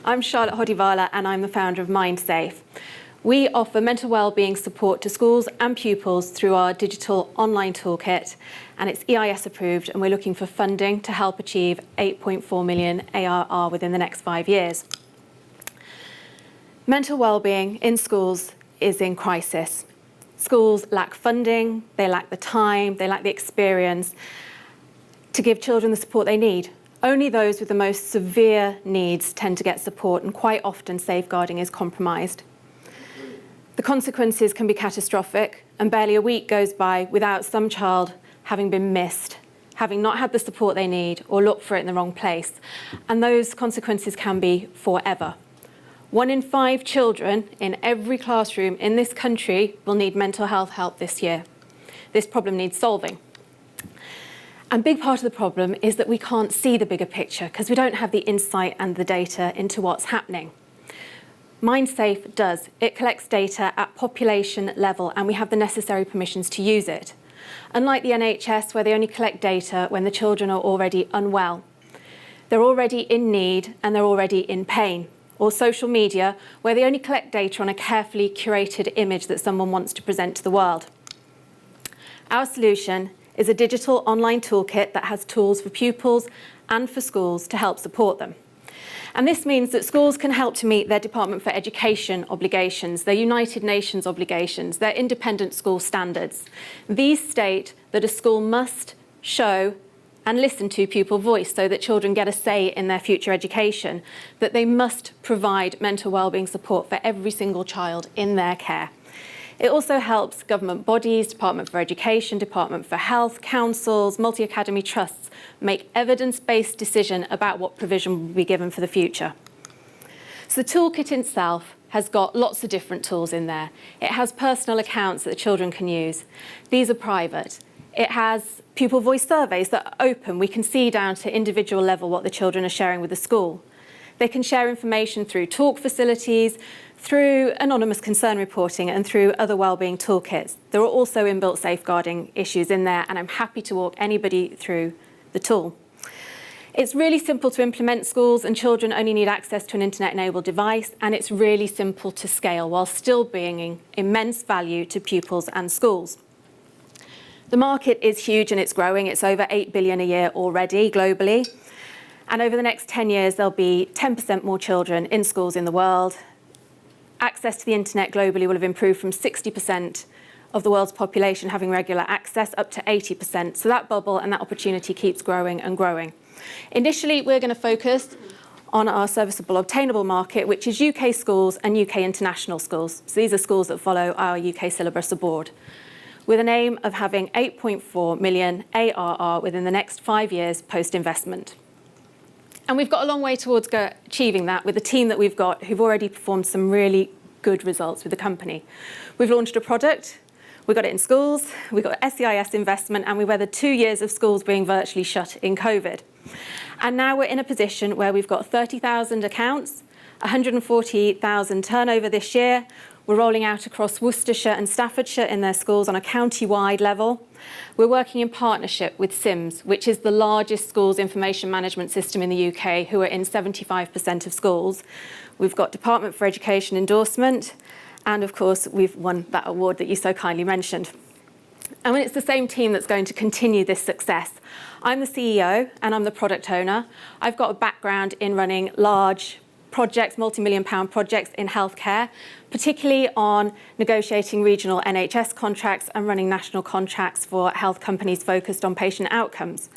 I'm Charlotte Hodivala and I'm the founder of MindSafe. We offer mental wellbeing support to schools and pupils through our digital online toolkit, and it's EIS approved, and we're looking for funding to help achieve 8.4 million ARR within the next 5 years. Mental wellbeing in schools is in crisis. Schools lack funding, they lack the time, they lack the experience to give children the support they need. Only those with the most severe needs tend to get support, and quite often safeguarding is compromised. The consequences can be catastrophic, and barely a week goes by without some child having been missed, having not had the support they need or looked for it in the wrong place. And those consequences can be forever. 1 in 5 children in every classroom in this country will need mental health help this year. This problem needs solving. And a big part of the problem is that we can't see the bigger picture because we don't have the insight and the data into what's happening. MindSafe does. It collects data at population level, and we have the necessary permissions to use it. Unlike the NHS, where they only collect data when the children are already unwell, they're already in need and they're already in pain. Or social media, where they only collect data on a carefully curated image that someone wants to present to the world. Our solution is a digital online toolkit that has tools for pupils and for schools to help support them. And this means that schools can help to meet their Department for Education obligations, their United Nations obligations, their independent school standards. These state that a school must show and listen to pupil voice so that children get a say in their future education, that they must provide mental wellbeing support for every single child in their care. It also helps government bodies, Department for Education, Department for Health, councils, multi-academy trusts make evidence-based decision about what provision will be given for the future. So the toolkit itself has got lots of different tools in there. It has personal accounts that the children can use. These are private. It has pupil voice surveys that are open. We can see down to individual level what the children are sharing with the school. They can share information through talk facilities, through anonymous concern reporting, and through other wellbeing toolkits. There are also inbuilt safeguarding issues in there, and I'm happy to walk anybody through the tool. It's really simple to implement. Schools and children only need access to an internet-enabled device, and it's really simple to scale while still bringing immense value to pupils and schools. The market is huge and it's growing. It's over 8 billion a year already globally. And over the next 10 years, there'll be 10% more children in schools in the world. Access to the internet globally will have improved from 60% of the world's population having regular access up to 80%. So that bubble and that opportunity keeps growing and growing. Initially, we're going to focus on our serviceable obtainable market, which is UK schools and UK international schools. So these are schools that follow our UK syllabus abroad, with an aim of having 8.4 million ARR within the next 5 years post-investment. And we've got a long way towards achieving that with the team that we've got, who've already performed some really good results with the company. We've launched a product, we got it in schools, we got SEIS investment, and we weathered 2 years of schools being virtually shut in COVID. And now we're in a position where we've got 30,000 accounts, 140,000 turnover this year. We're rolling out across Worcestershire and Staffordshire in their schools on a county-wide level. We're working in partnership with SIMS, which is the largest schools information management system in the UK, who are in 75% of schools. We've got Department for Education endorsement, and of course, we've won that award that you so kindly mentioned. And it's the same team that's going to continue this success. I'm the CEO and I'm the product owner. I've got a background in running large projects, multi-million-pound projects in healthcare, particularly on negotiating regional NHS contracts and running national contracts for health companies focused on patient outcomes.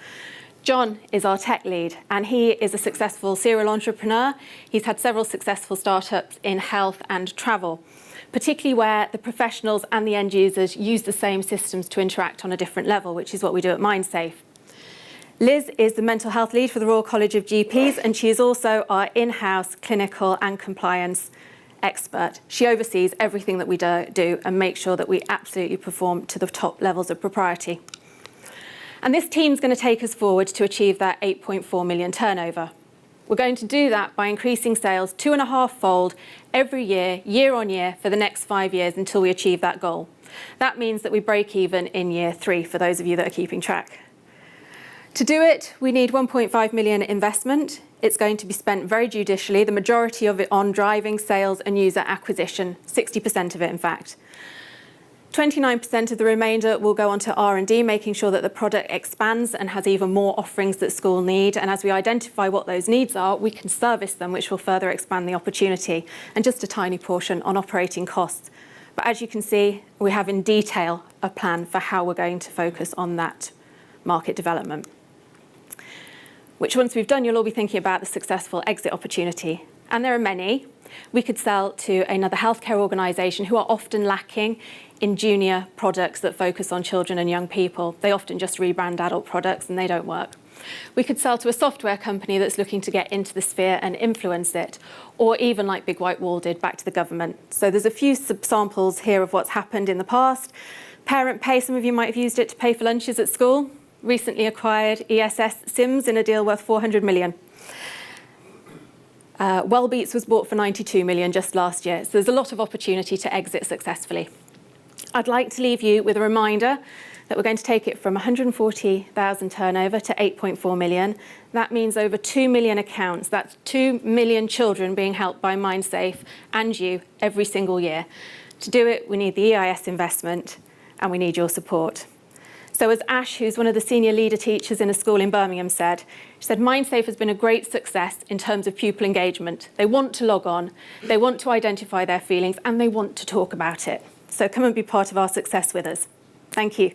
John is our tech lead, and he is a successful serial entrepreneur. He's had several successful startups in health and travel, particularly where the professionals and the end users use the same systems to interact on a different level, which is what we do at MindSafe. Liz is the mental health lead for the Royal College of GPs, and she is also our in-house clinical and compliance expert. She oversees everything that we do and makes sure that we absolutely perform to the top levels of propriety. And this team's going to take us forward to achieve that 8.4 million turnover. We're going to do that by increasing sales 2.5-fold every year, year on year, for the next 5 years until we achieve that goal. That means that we break even in year 3, for those of you that are keeping track. To do it, we need 1.5 million investment it's going to be spent very judicially, the majority of it on driving, sales and user acquisition, 60% of it in fact. 29% of the remainder will go on to R&D, making sure that the product expands and has even more offerings that schools need. And as we identify what those needs are, we can service them, which will further expand the opportunity. And just a tiny portion on operating costs. But as you can see, we have in detail a plan for how we're going to focus on that market development. Which once we've done, you'll all be thinking about the successful exit opportunity. And there are many. We could sell to another healthcare organisation who are often lacking in junior products that focus on children and young people. They often just rebrand adult products and they don't work. We could sell to a software company that's looking to get into the sphere and influence it, or even like Big White Wall did, back to the government. So there's a few samples here of what's happened in the past. Parent Pay, some of you might have used it to pay for lunches at school. Recently acquired ESS Sims in a deal worth 400 million. Wellbeats was bought for 92 million just last year. So there's a lot of opportunity to exit successfully. I'd like to leave you with a reminder that we're going to take it from 140,000 turnover to 8.4 million. That means over 2 million accounts. That's 2 million children being helped by MindSafe and you every single year. To do it, we need the EIS investment and we need your support. So as Ash, who's one of the senior leader teachers in a school in Birmingham, said, she said, MindSafe has been a great success in terms of pupil engagement. They want to log on, they want to identify their feelings, and they want to talk about it. So come and be part of our success with us. Thank you.